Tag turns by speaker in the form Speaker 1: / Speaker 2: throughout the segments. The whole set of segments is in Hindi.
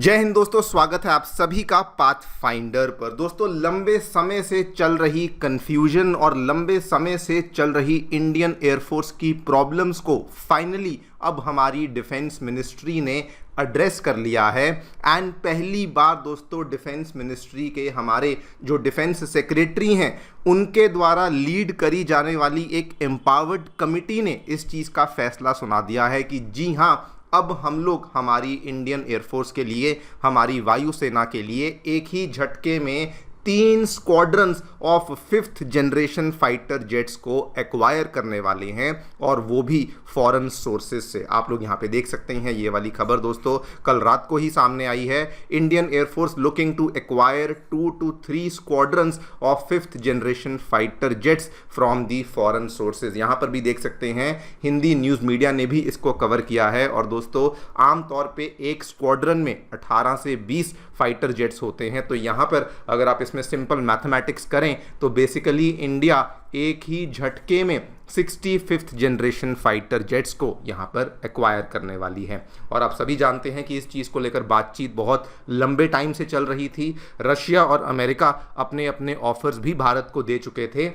Speaker 1: जय हिंद दोस्तों, स्वागत है आप सभी का पाथ फाइंडर पर। दोस्तों, लंबे समय से चल रही कंफ्यूजन और लंबे समय से चल रही इंडियन एयरफोर्स की प्रॉब्लम्स को फाइनली अब हमारी डिफेंस मिनिस्ट्री ने एड्रेस कर लिया है। एंड पहली बार दोस्तों डिफेंस मिनिस्ट्री के हमारे जो डिफेंस सेक्रेटरी हैं उनके द्वारा लीड करी जाने वाली एक एम्पावर्ड कमिटी ने इस चीज़ का फैसला सुना दिया है कि जी हाँ, अब हम लोग हमारी इंडियन एयरफोर्स के लिए, हमारी वायुसेना के लिए एक ही झटके में 3 squadrons of 5th generation fighter jets को एक्वायर करने वाले हैं, और वो भी फॉरेन सोर्सेज से। आप लोग यहाँ पे देख सकते हैं ये वाली खबर दोस्तों कल रात को ही सामने आई है। Indian air force looking to acquire 2 to 3 squadrons of 5th generation fighter jets from the foreign sources. यहाँ पर भी देख सकते हैं हिंदी न्यूज़ मीडिया ने भी इसको कवर किया है। और दोस्तों आमतौर पे एक स्क्वाड्रन में 18 से 20 फाइटर जेट्स होते हैं, तो यहाँ पर अगर आप इसमें सिंपल मैथमेटिक्स करें तो बेसिकली इंडिया एक ही झटके में 65th जनरेशन फाइटर जेट्स को यहाँ पर एक्वायर करने वाली है। और आप सभी जानते हैं कि इस चीज़ को लेकर बातचीत बहुत लंबे टाइम से चल रही थी। रशिया और अमेरिका अपने अपने ऑफर्स भी भारत को दे चुके थे,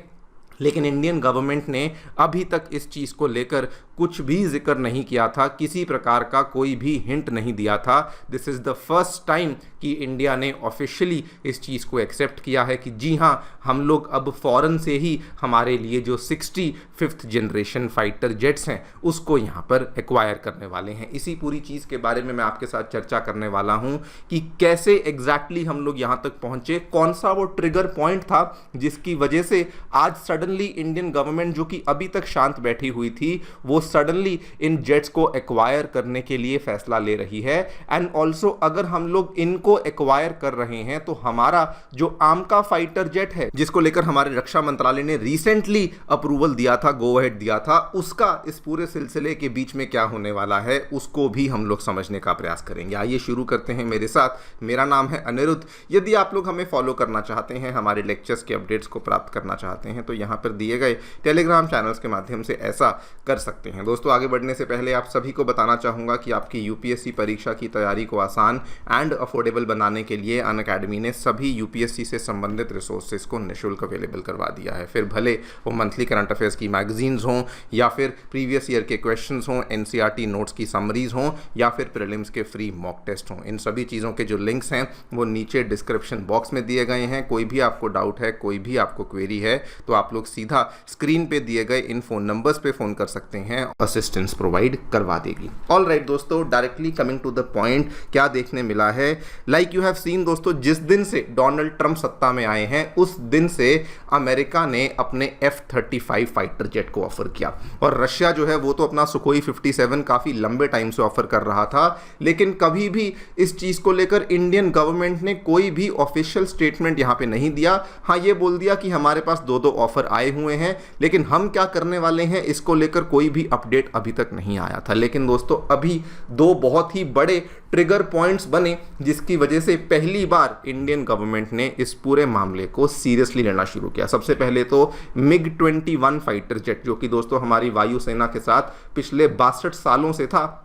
Speaker 1: लेकिन इंडियन गवर्नमेंट ने अभी तक इस चीज़ को लेकर कुछ भी जिक्र नहीं किया था, किसी प्रकार का कोई भी हिंट नहीं दिया था। This is the first time कि इंडिया ने ऑफिशियली इस चीज़ को एक्सेप्ट किया है कि जी हाँ, हम लोग अब फॉरेन से ही हमारे लिए जो 65th जनरेशन फाइटर जेट्स हैं उसको यहाँ पर एक्वायर करने वाले हैं। इसी पूरी चीज़ के बारे में मैं आपके साथ चर्चा करने वाला हूँ कि कैसे एग्जैक्टली हम लोग यहाँ तक पहुँचे, कौन सा वो ट्रिगर पॉइंट था जिसकी वजह से आज सडनली इंडियन गवर्नमेंट, जो कि अभी तक शांत बैठी हुई थी, वो सडनली इन जेट्स को एक्वायर करने के लिए फैसला ले रही है। एंड ऑल्सो अगर हम लोग इनको एक्वायर कर रहे हैं तो हमारा जो आमका फाइटर जेट है जिसको लेकर हमारे रक्षा मंत्रालय ने रिसेंटली अप्रूवल दिया था, गो अहेड दिया था, उसका इस पूरे सिलसिले के बीच में क्या होने वाला है उसको भी हम लोग समझने का प्रयास करेंगे। आइए शुरू करते हैं मेरे साथ। मेरा नाम है अनिरुद्ध। यदि आप लोग हमें फॉलो करना चाहते हैं, हमारे लेक्चर्स के अपडेट्स को प्राप्त करना चाहते हैं, तो यहाँ पर दिए गए टेलीग्राम चैनल्स के माध्यम से ऐसा कर सकते हैं। दोस्तों आगे बढ़ने से पहले आप सभी को बताना चाहूँगा कि आपकी यूपीएससी परीक्षा की तैयारी को आसान एंड अफोर्डेबल बनाने के लिए अनअकैडमी ने सभी यूपीएससी से संबंधित रिसोर्सेज को निःशुल्क अवेलेबल करवा दिया है। फिर भले वो मंथली करंट अफेयर्स की मैगजीन्स हों, या फिर प्रीवियस ईयर के क्वेश्चंस हों, एनसीईआरटी नोट्स की समरीज हों, या फिर प्रीलिम्स के फ्री मॉक टेस्ट हों, इन सभी चीज़ों के जो लिंक्स हैं वो नीचे डिस्क्रिप्शन बॉक्स में दिए गए हैं। कोई भी आपको डाउट है, कोई भी आपको क्वेरी है, तो आप लोग सीधा स्क्रीन पे दिए गए इन फोन नंबर्स पे फोन कर सकते हैं, असिस्टेंस प्रोवाइड करवा देगी। ऑल राइट दोस्तों, directly coming to the point, क्या देखने मिला है। लाइक यू हैव सीन दोस्तों, जिस दिन से डोनाल्ड ट्रंप सत्ता में आए हैं उस दिन से अमेरिका ने अपने F-35 फाइटर जेट को ऑफर किया, और रशिया जो है वो तो अपना सुखोई 57 काफ़ी लंबे टाइम से ऑफर कर रहा था, लेकिन कभी भी इस चीज़ को लेकर इंडियन गवर्नमेंट ने कोई भी ऑफिशियल स्टेटमेंट यहाँ पे नहीं दिया। हाँ, ये बोल दिया कि हमारे पास 2 ऑफर आए हुए हैं, लेकिन हम क्या करने वाले हैं इसको लेकर कोई भी अपडेट अभी तक नहीं आया था। लेकिन दोस्तों अभी 2 बहुत ही बड़े ट्रिगर पॉइंट्स बने जिसकी वजह से पहली बार इंडियन गवर्नमेंट ने इस पूरे मामले को सीरियसली लेना शुरू किया। सबसे पहले तो MiG-21 फाइटर जेट, जो कि दोस्तों हमारी वायुसेना के साथ पिछले 62 सालों से था,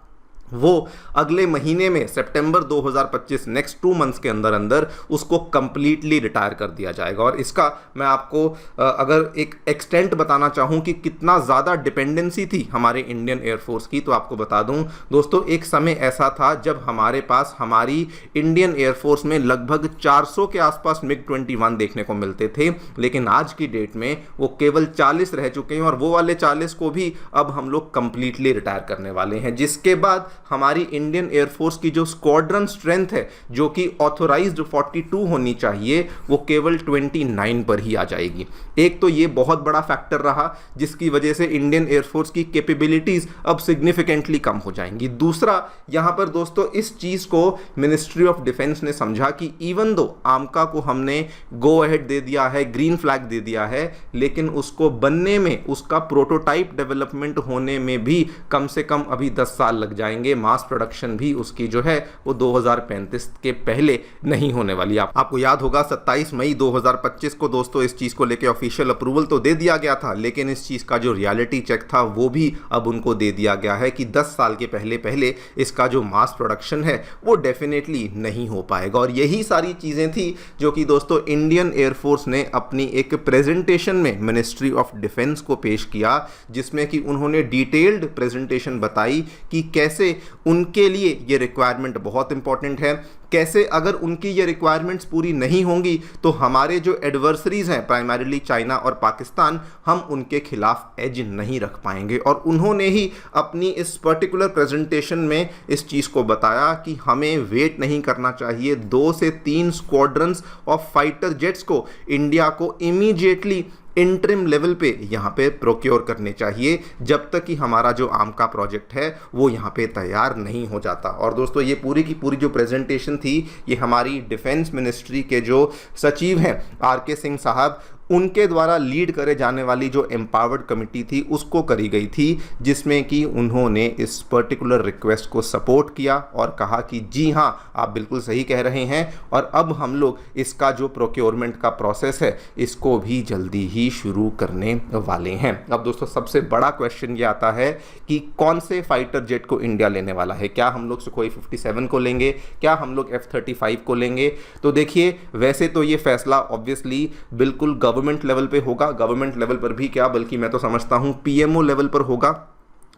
Speaker 1: वो अगले महीने में सितंबर 2025 नेक्स्ट 2 मंथ्स के अंदर अंदर उसको कंप्लीटली रिटायर कर दिया जाएगा। और इसका मैं आपको अगर एक एक्सटेंट बताना चाहूँ कि कितना ज़्यादा डिपेंडेंसी थी हमारे इंडियन एयरफोर्स की, तो आपको बता दूँ दोस्तों, एक समय ऐसा था जब हमारे पास हमारी इंडियन एयरफोर्स में लगभग 400 के आसपास MiG-21 देखने को मिलते थे, लेकिन आज की डेट में वो केवल 40 रह चुके हैं, और वो वाले 40 को भी अब हम लोग कंप्लीटली रिटायर करने वाले हैं। जिसके बाद हमारी इंडियन एयरफोर्स की जो स्क्वाड्रन स्ट्रेंथ है, जो कि ऑथोराइज्ड 42 होनी चाहिए, वो केवल 29 पर ही आ जाएगी। एक तो ये बहुत बड़ा फैक्टर रहा जिसकी वजह से इंडियन एयरफोर्स की कैपेबिलिटीज अब सिग्निफिकेंटली कम हो जाएंगी। दूसरा, यहां पर दोस्तों इस चीज को मिनिस्ट्री ऑफ डिफेंस ने समझा कि इवन दो आमका को हमने गो अहेड दे दिया है, ग्रीन फ्लैग दे दिया है, लेकिन उसको बनने में, उसका प्रोटोटाइप डेवलपमेंट होने में भी कम से कम अभी 10 साल लग जाएंगे। आगे मास प्रोडक्शन भी उसकी जो है वो 2035 के पहले नहीं होने वाली। आपको याद होगा 27 मई 2025 को दोस्तों इस चीज़ को लेकर ऑफिशियल अप्रूवल तो दे दिया गया था, लेकिन इस चीज़ का जो रियलिटी चेक था वो भी अब उनको दे दिया गया है कि 10 साल के पहले पहले इसका जो मास प्रोडक्शन है वो डेफिनेटली नहीं हो पाएगा। और यही सारी चीज़ें थी जो कि दोस्तों इंडियन एयरफोर्स ने अपनी एक प्रेजेंटेशन में मिनिस्ट्री ऑफ डिफेंस को पेश किया, जिसमें कि उन्होंने डिटेल्ड प्रेजेंटेशन बताई कि कैसे उनके लिए ये रिक्वायरमेंट बहुत इंपॉर्टेंट है, कैसे अगर उनकी ये रिक्वायरमेंट्स पूरी नहीं होंगी तो हमारे जो एडवर्सरीज हैं प्राइमरीली चाइना और पाकिस्तान, हम उनके खिलाफ एज नहीं रख पाएंगे। और उन्होंने ही अपनी इस पर्टिकुलर प्रेजेंटेशन में इस चीज़ को बताया कि हमें वेट नहीं करना चाहिए, 2 से 3 स्क्वाड्रंस ऑफ फाइटर जेट्स को इंडिया को इमीडिएटली इंटरिम लेवल पे यहाँ पे प्रोक्योर करने चाहिए, जब तक कि हमारा जो आम का प्रोजेक्ट है वो यहाँ पे तैयार नहीं हो जाता। और दोस्तों ये पूरी की पूरी जो प्रेजेंटेशन थी ये हमारी डिफेंस मिनिस्ट्री के जो सचिव हैं RK सिंह साहब, उनके द्वारा लीड करे जाने वाली जो एम्पावर्ड कमेटी थी उसको करी गई थी, जिसमें कि उन्होंने इस पर्टिकुलर रिक्वेस्ट को सपोर्ट किया और कहा कि जी हाँ आप बिल्कुल सही कह रहे हैं और अब हम लोग इसका जो प्रोक्योरमेंट का प्रोसेस है इसको भी जल्दी ही शुरू करने वाले हैं। अब दोस्तों सबसे बड़ा क्वेश्चन ये आता है कि कौन से फाइटर जेट को इंडिया लेने वाला है, क्या हम लोग सुखोई 57 को लेंगे, क्या हम लोग F-35 को लेंगे। तो देखिए वैसे तो ये फैसला ऑब्वियसली बिल्कुल गवर्नमेंट लेवल पे होगा, गवर्नमेंट लेवल पर भी क्या बल्कि मैं तो समझता हूं PMO लेवल पर होगा,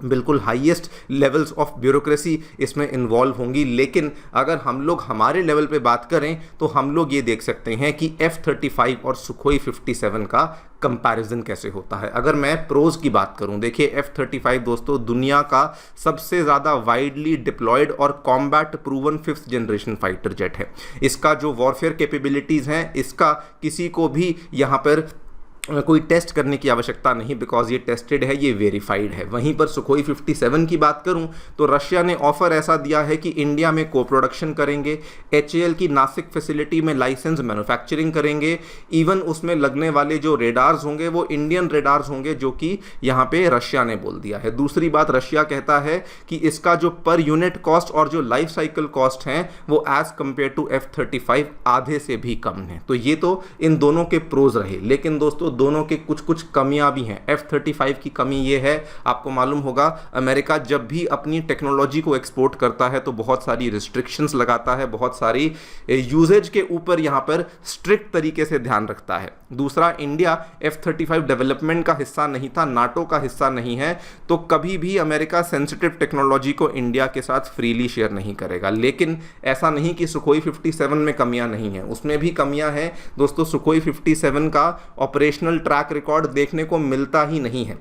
Speaker 1: बिल्कुल हाईएस्ट लेवल्स ऑफ ब्यूरोक्रेसी इसमें इन्वॉल्व होंगी। लेकिन अगर हम लोग हमारे लेवल पे बात करें तो हम लोग ये देख सकते हैं कि F-35 और सुखोई 57 का कंपैरिजन कैसे होता है। अगर मैं प्रोज की बात करूं, देखिए F-35 दोस्तों दुनिया का सबसे ज़्यादा वाइडली डिप्लॉयड और combat proven 5th generation fighter jet है। इसका जो वॉरफेयर कैपेबिलिटीज़ हैं इसका किसी को भी यहाँ पर कोई टेस्ट करने की आवश्यकता नहीं, बिकॉज ये टेस्टेड है, ये वेरीफाइड है। वहीं पर सुखोई 57 की बात करूं तो रशिया ने ऑफर ऐसा दिया है कि इंडिया में को प्रोडक्शन करेंगे, HAL की नासिक फैसिलिटी में लाइसेंस मैन्युफैक्चरिंग करेंगे, इवन उसमें लगने वाले जो रेडार्स होंगे वो इंडियन रेडार्स होंगे, जो कि यहाँ पे रशिया ने बोल दिया है। दूसरी बात रशिया कहता है कि इसका जो पर यूनिट कॉस्ट और जो लाइफ साइकिल कॉस्ट है वो एज कंपेयर टू F-35 आधे से भी कम है। तो ये तो इन दोनों के प्रोज रहे, लेकिन दोस्तों दोनों के कुछ कुछ कमियां भी हैं। F-35 की कमी ये है, आपको मालूम होगा अमेरिका जब भी अपनी टेक्नोलॉजी को एक्सपोर्ट करता है तो बहुत सारी रिस्ट्रिक्शंस लगाता है, बहुत सारी यूजेज के ऊपर यहाँ पर स्ट्रिक्ट तरीके से ध्यान रखता है। दूसरा, इंडिया F-35 डेवलपमेंट का हिस्सा नहीं था, नाटो का हिस्सा नहीं है, तो कभी भी अमेरिका सेंसिटिव टेक्नोलॉजी को इंडिया के साथ फ्रीली शेयर नहीं करेगा। लेकिन ऐसा नहीं कि सुखोई 57 में कमियां नहीं हैं, उसमें भी कमियां हैं दोस्तों। सुखोई 57 का ऑपरेशनल ट्रैक रिकॉर्ड देखने को मिलता ही नहीं है।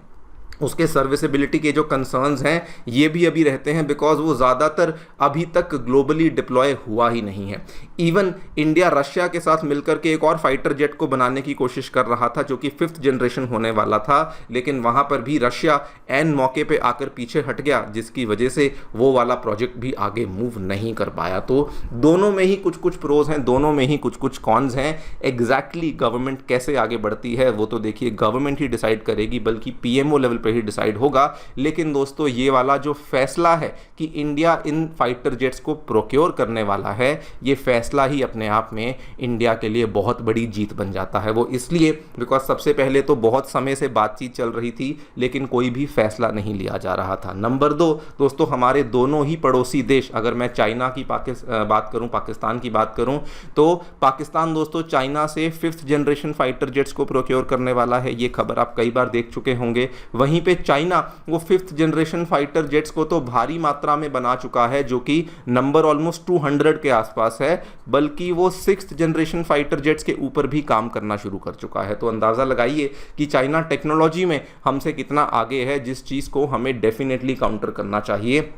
Speaker 1: उसके सर्विसेबिलिटी के जो कंसर्न्स हैं ये भी अभी रहते हैं, बिकॉज वो ज़्यादातर अभी तक ग्लोबली डिप्लॉय हुआ ही नहीं है। इवन इंडिया रशिया के साथ मिलकर के एक और फाइटर जेट को बनाने की कोशिश कर रहा था जो कि 5th जनरेशन होने वाला था, लेकिन वहाँ पर भी रशिया एन मौके पे आकर पीछे हट गया, जिसकी वजह से वो वाला प्रोजेक्ट भी आगे मूव नहीं कर पाया। तो दोनों में ही कुछ कुछ प्रोज हैं, दोनों में ही कुछ कुछ कॉन्स हैं। एग्जैक्टली गवर्नमेंट कैसे आगे बढ़ती है वो तो देखिए गवर्नमेंट ही डिसाइड करेगी, बल्कि PMO लेवल पे ही डिसाइड होगा। लेकिन दोस्तों ये वाला जो फैसला है कि इंडिया इन फाइटर जेट्स को प्रोक्योर करने वाला है, ये फैसला ही अपने आप में इंडिया के लिए बहुत बड़ी जीत बन जाता है। वो इसलिए बिकॉज सबसे पहले तो बहुत समय से बातचीत चल रही थी लेकिन कोई भी फैसला नहीं लिया जा रहा था। नंबर 2 दोस्तों, हमारे दोनों ही पड़ोसी देश, अगर मैं चाइना की बात करूं, पाकिस्तान की बात करूं, तो पाकिस्तान दोस्तों चाइना से 5th जनरेशन फाइटर जेट्स को प्रोक्योर करने वाला है। ये खबर आप कई बार देख चुके होंगे। वहीं पे चाइना वो 5th जनरेशन फाइटर जेट्स को तो भारी मात्रा में बना चुका है, जो कि नंबर ऑलमोस्ट 200 के आसपास है, बल्कि वो 6th जनरेशन फाइटर जेट्स के ऊपर भी काम करना शुरू कर चुका है। तो अंदाजा लगाइए कि चाइना टेक्नोलॉजी में हमसे कितना आगे है, जिस चीज को हमें डेफिनेटली काउंटर करना चाहिए।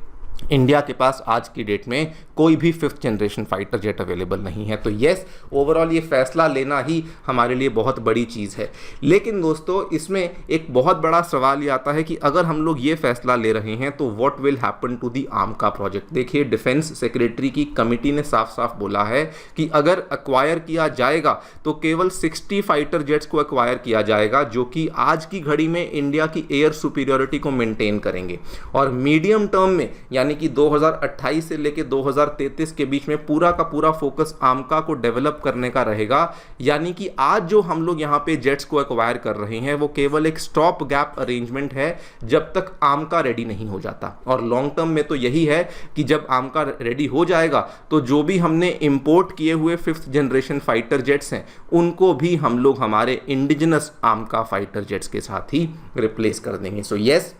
Speaker 1: इंडिया के पास आज की डेट में कोई भी 5th generation fighter jet available नहीं है। तो यस, ओवरऑल ये फैसला लेना ही हमारे लिए बहुत बड़ी चीज़ है। लेकिन दोस्तों इसमें एक बहुत बड़ा सवाल ये आता है कि अगर हम लोग ये फैसला ले रहे हैं तो what will happen to the आर्मका प्रोजेक्ट। देखिए डिफेंस सेक्रेटरी की कमिटी ने साफ साफ बोला है कि अगर एक्वायर किया जाएगा तो केवल 60 फाइटर जेट्स को एक्वायर किया जाएगा, जो कि आज की घड़ी में इंडिया की एयर सुपीरियरिटी को मेंटेन करेंगे। और मीडियम टर्म में यानी यानी कि 2028 से लेके 2033 के बीच में पूरा का पूरा फोकस आमका को डेवलप करने का रहेगा। यानी कि आज जो हम लोग यहाँ पे जेट्स को एक्वायर कर रहे हैं वो केवल एक स्टॉप गैप अरेंजमेंट है जब तक आमका रेडी नहीं हो जाता, और लॉन्ग टर्म में तो यही है कि जब आमका रेडी हो जाएगा तो जो भी हमने इंपोर्ट किए हुए 5th जनरेशन फाइटर जेट्स हैं उनको भी हम लोग हमारे इंडिजिनस आमका फाइटर जेट्स के साथ ही रिप्लेस कर देंगे। सो यस,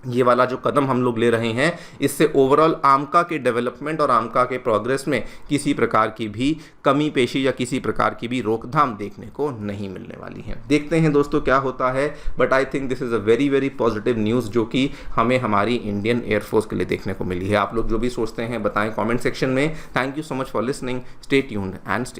Speaker 1: ये वाला जो कदम हम लोग ले रहे हैं इससे ओवरऑल आमका के डेवलपमेंट और आमका के प्रोग्रेस में किसी प्रकार की भी कमी पेशी या किसी प्रकार की भी रोकथाम देखने को नहीं मिलने वाली है। देखते हैं दोस्तों क्या होता है, but I think this is a very very positive news जो कि हमें हमारी इंडियन एयरफोर्स के लिए देखने को मिली है। आप लोग जो भी सोचते हैं बताएं कॉमेंट सेक्शन में। Thank you so much for listening, stay tuned and stay